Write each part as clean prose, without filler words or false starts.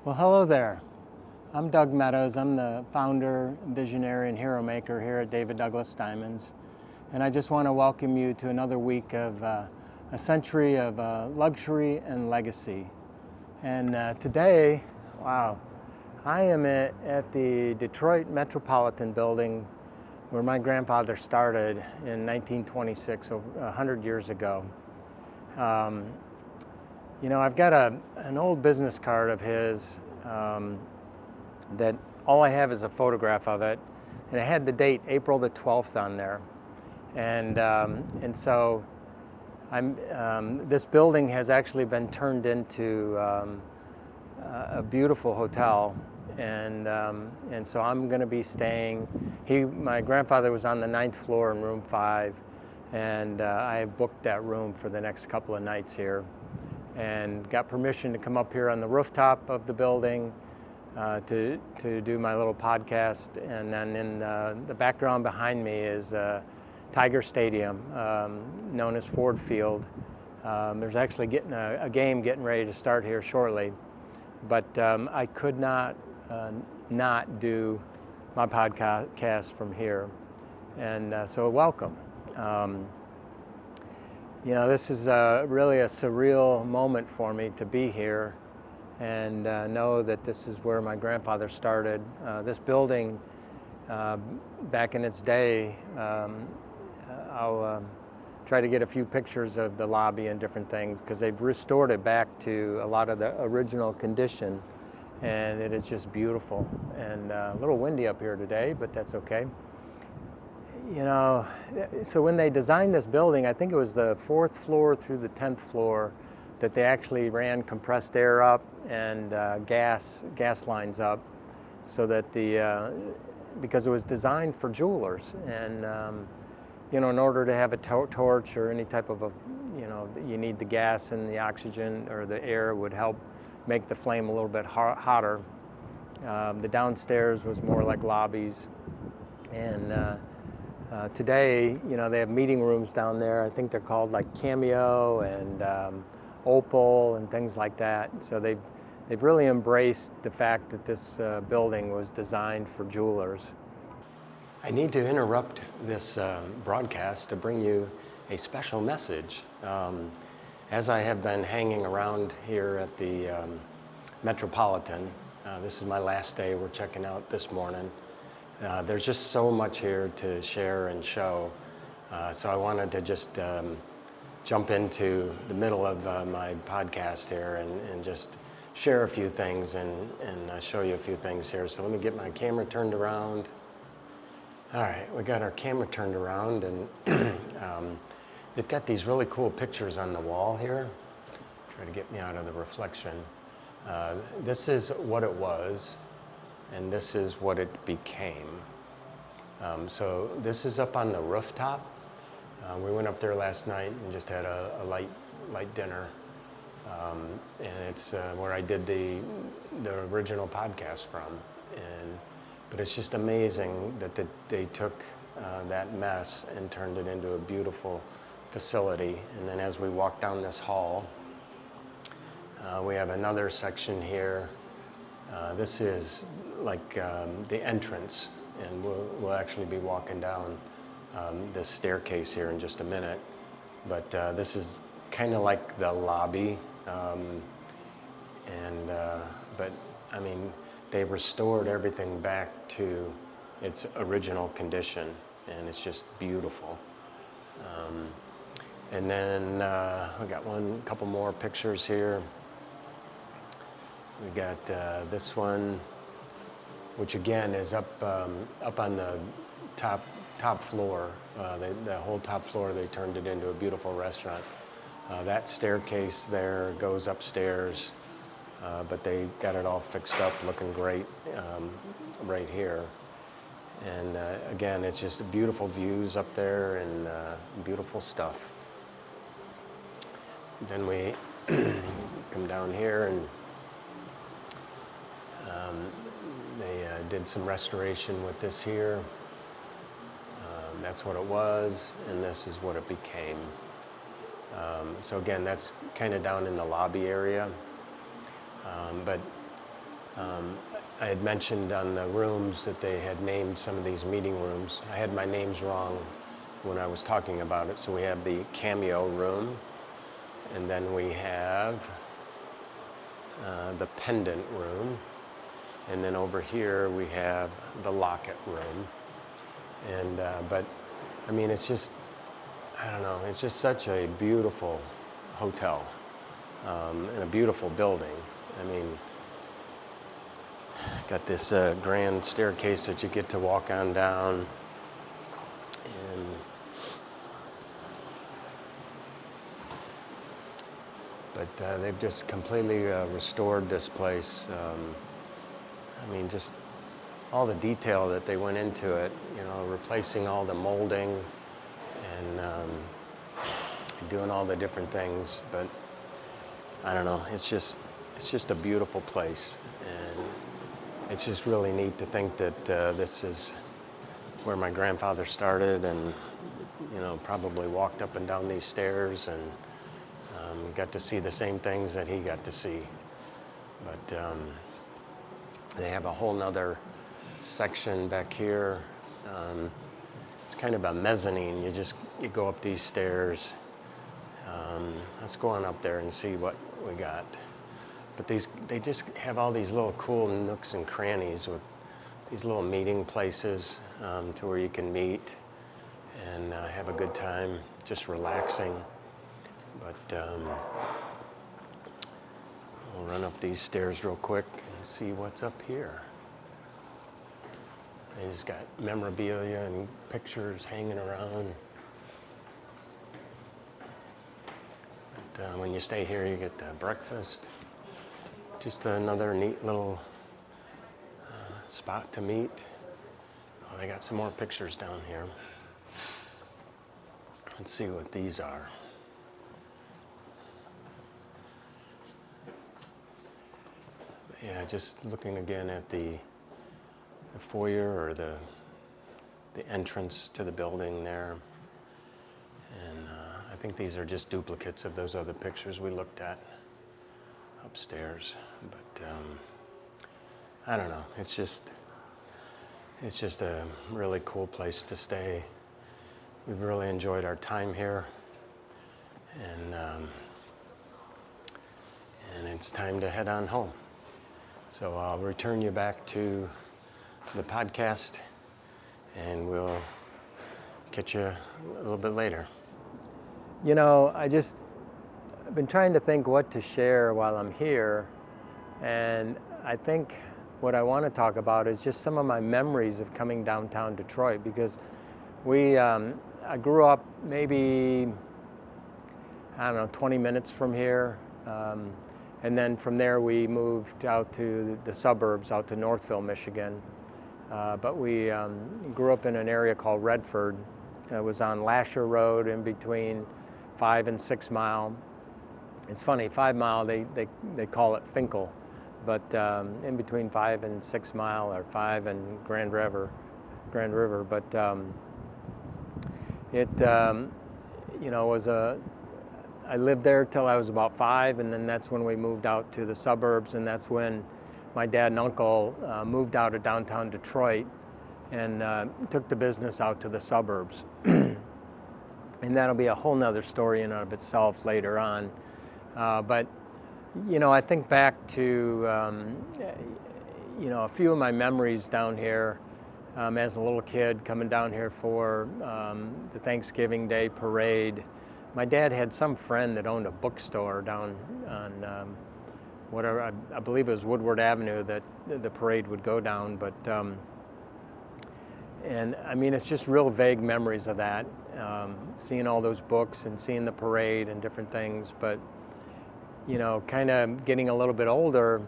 Well, hello there. I'm Doug Meadows. I'm the founder, visionary, and hero maker here at David Douglas Diamonds. And I just want to welcome you to another week of a century of luxury and legacy. And today, wow, I am at the Detroit Metropolitan Building where my grandfather started in 1926, over 100 years ago. You know, I've got an old business card of his that all I have is a photograph of it, and it had the date April the 12th on there. And so this building has actually been turned into a beautiful hotel, and so I'm going to be staying. My grandfather was on the 9th floor in room 5, and I booked that room for the next couple of nights here, and got permission to come up here on the rooftop of the building to do my little podcast. And then in the background behind me is Tiger Stadium, known as Ford Field. There's actually getting a game getting ready to start here shortly, but I could not do my podcast from here, and so welcome. You know, this is really a surreal moment for me to be here and know that this is where my grandfather started. This building, back in its day, I'll try to get a few pictures of the lobby and different things, because they've restored it back to a lot of the original condition, and it is just beautiful. And a little windy up here today, but that's okay. You know, so when they designed this building, I think it was the 4th floor through the 10th floor that they actually ran compressed air up and gas lines up, so that because it was designed for jewelers, and you know, in order to have a torch or any type of you need the gas, and the oxygen or the air would help make the flame a little bit hotter. The downstairs was more like lobbies, and today, you know, they have meeting rooms down there. I think they're called like Cameo and Opal and things like that. So they've really embraced the fact that this building was designed for jewelers. I need to interrupt this broadcast to bring you a special message. As I have been hanging around here at the Metropolitan, this is my last day. We're checking out this morning. There's just so much here to share and show, so I wanted to just jump into the middle of my podcast here and just share a few things and show you a few things here. So let me get my camera turned around. All right, we got our camera turned around, and they've got these really cool pictures on the wall here. Try to get me out of the reflection. This is what it was, and this is what it became. So this is up on the rooftop. We went up there last night and just had a light dinner, and it's where I did the original podcast from. But it's just amazing that they took that mess and turned it into a beautiful facility. And then as we walk down this hall, we have another section here. This is like the entrance, and we'll actually be walking down this staircase here in just a minute. But this is kind of like the lobby, but I mean, they restored everything back to its original condition, and it's just beautiful. And then we got a couple more pictures here. We got this one, which again is up on the top floor. The whole top floor, they turned it into a beautiful restaurant. That staircase there goes upstairs, but they got it all fixed up, looking great right here. And again, it's just beautiful views up there and beautiful stuff. Then we come down here, and they did some restoration with this here. That's what it was, and this is what it became. So again, that's kind of down in the lobby area. But I had mentioned on the rooms that they had named some of these meeting rooms. I had my names wrong when I was talking about it. So we have the cameo room, and then we have the pendant room, and then over here we have the locket room. And but I mean, it's just, I don't know, it's just such a beautiful hotel and a beautiful building. I mean, got this grand staircase that you get to walk on down, and but they've just completely restored this place. I mean, just all the detail that they went into it, you know, replacing all the molding and doing all the different things. But I don't know, it's just a beautiful place, and it's just really neat to think that this is where my grandfather started, and you know, probably walked up and down these stairs and got to see the same things that he got to see. But they have a whole nother section back here. It's kind of a mezzanine. You go up these stairs. Let's go on up there and see what we got. But they just have all these little cool nooks and crannies with these little meeting places to where you can meet and have a good time, just relaxing. But we'll run up these stairs real quick and see what's up here. They just got memorabilia and pictures hanging around. But when you stay here, you get breakfast. Just another neat little spot to meet. Oh, they got some more pictures down here. Let's see what these are. Yeah, just looking again at the foyer or the entrance to the building there. And I think these are just duplicates of those other pictures we looked at upstairs. But I don't know, it's just a really cool place to stay. We've really enjoyed our time here, and it's time to head on home. So I'll return you back to the podcast, and we'll catch you a little bit later. You know, I've been trying to think what to share while I'm here, and I think what I want to talk about is just some of my memories of coming downtown Detroit, because I grew up maybe, 20 minutes from here. And then from there we moved out to the suburbs, out to Northville, Michigan. But we grew up in an area called Redford. It was on Lasher Road, in between 5 and 6 Mile. It's funny, 5 Mile, they call it Finkel, but in between 5 and 6 Mile, or 5 and Grand River. But it was I lived there till I was about 5, and then that's when we moved out to the suburbs, and that's when my dad and uncle moved out of downtown Detroit and took the business out to the suburbs. And that'll be a whole nother story in and of itself later on. But, I think back to, a few of my memories down here as a little kid, coming down here for the Thanksgiving Day parade. My dad had some friend that owned a bookstore down on I believe it was Woodward Avenue that the parade would go down. But and I mean, it's just real vague memories of that, seeing all those books and seeing the parade and different things. But kind of getting a little bit older,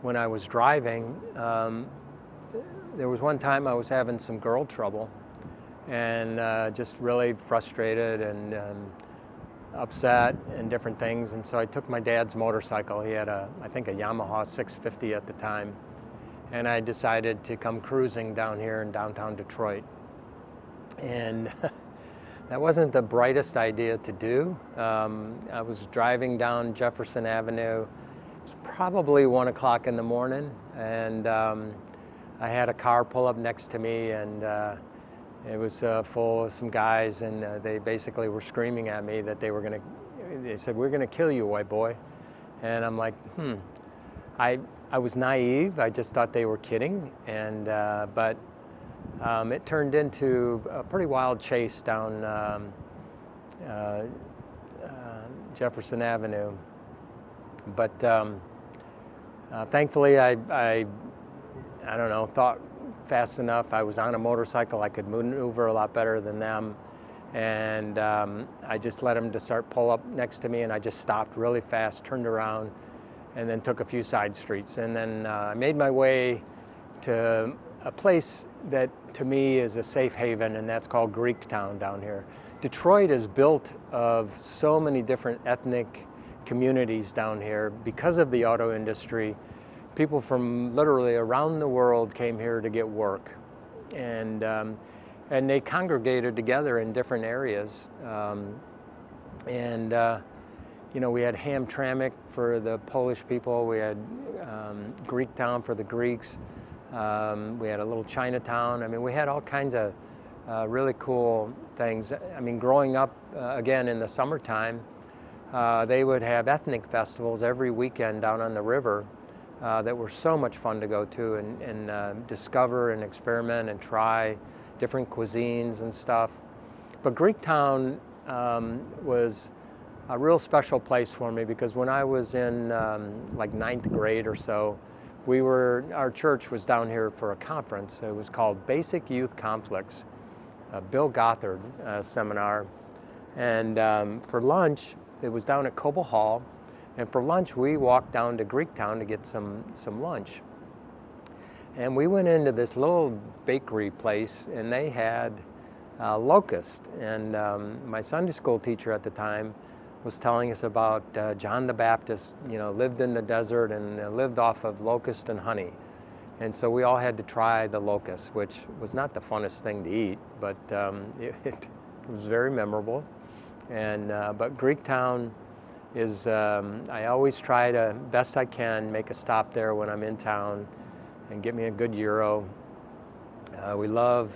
when I was driving, there was one time I was having some girl trouble, and just really frustrated and upset and different things. And so I took my dad's motorcycle. He had I think a Yamaha 650 at the time, and I decided to come cruising down here in downtown Detroit. And that wasn't the brightest idea to do. I was driving down Jefferson Avenue, was probably 1 o'clock in the morning, and I had a car pull up next to me, and it was full of some guys, and they basically were screaming at me that they said, "We're gonna kill you, white boy." And I'm like, I was naive. I just thought they were kidding, and but it turned into a pretty wild chase down Jefferson Avenue. But thankfully, I don't know, thought fast enough. I was on a motorcycle. I could maneuver a lot better than them. And I just let them to start pull up next to me, and I just stopped really fast, turned around, and then took a few side streets. And then I made my way to a place that to me is a safe haven, and that's called Greektown down here. Detroit is built of so many different ethnic communities down here because of the auto industry. People from literally around the world came here to get work, and they congregated together in different areas. You know, we had Hamtramck for the Polish people. We had Greektown for the Greeks. We had a little Chinatown. I mean, we had all kinds of really cool things. I mean, growing up, again, in the summertime, they would have ethnic festivals every weekend down on the river that were so much fun to go to and discover and experiment and try different cuisines and stuff. But Greektown was a real special place for me because when I was in like 9th grade or so, our church was down here for a conference. It was called Basic Youth Conflicts, Bill Gothard seminar. And for lunch, it was down at Coble Hall. And for lunch, we walked down to Greektown to get some lunch. And we went into this little bakery place, and they had locust. And my Sunday school teacher at the time was telling us about John the Baptist, you know, lived in the desert and lived off of locust and honey. And so we all had to try the locust, which was not the funnest thing to eat, but it was very memorable. And but Greektown is, I always try to, best I can, make a stop there when I'm in town and get me a good gyro. We love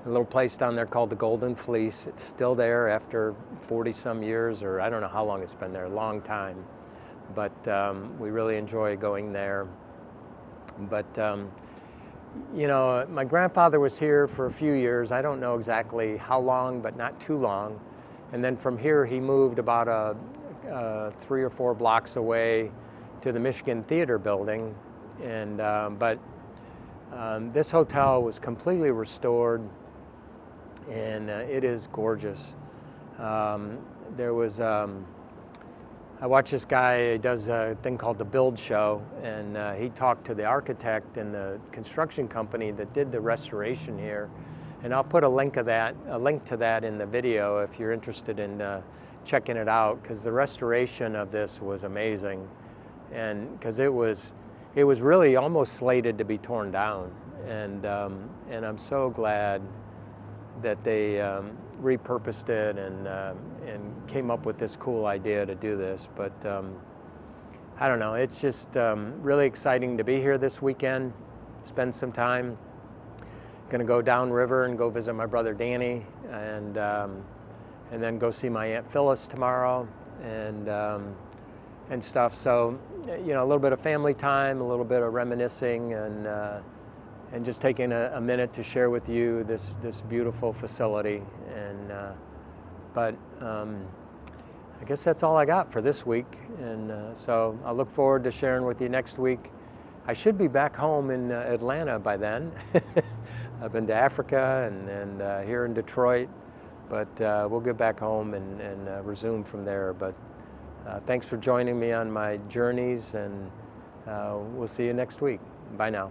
a little place down there called the Golden Fleece. It's still there after 40 some years, or I don't know how long it's been there, a long time. But we really enjoy going there. But you know, my grandfather was here for a few years. I don't know exactly how long, but not too long. And then from here, he moved about 3 or 4 blocks away to the Michigan Theater building. And but this hotel was completely restored, and it is gorgeous. There was, I watched this guy, he does a thing called the Build Show, and he talked to the architect and the construction company that did the restoration here. And I'll put a link to that in the video if you're interested in checking it out, because the restoration of this was amazing, and because it was really almost slated to be torn down, and I'm so glad that they repurposed it and came up with this cool idea to do this. But I don't know, it's just really exciting to be here this weekend, spend some time. Gonna go downriver and go visit my brother Danny, and then go see my Aunt Phyllis tomorrow, and stuff. So, you know, a little bit of family time, a little bit of reminiscing, and just taking a minute to share with you this beautiful facility. And but I guess that's all I got for this week. And so I look forward to sharing with you next week. I should be back home in Atlanta by then. I've been to Africa and here in Detroit, but we'll get back home and resume from there. But thanks for joining me on my journeys, and we'll see you next week. Bye now.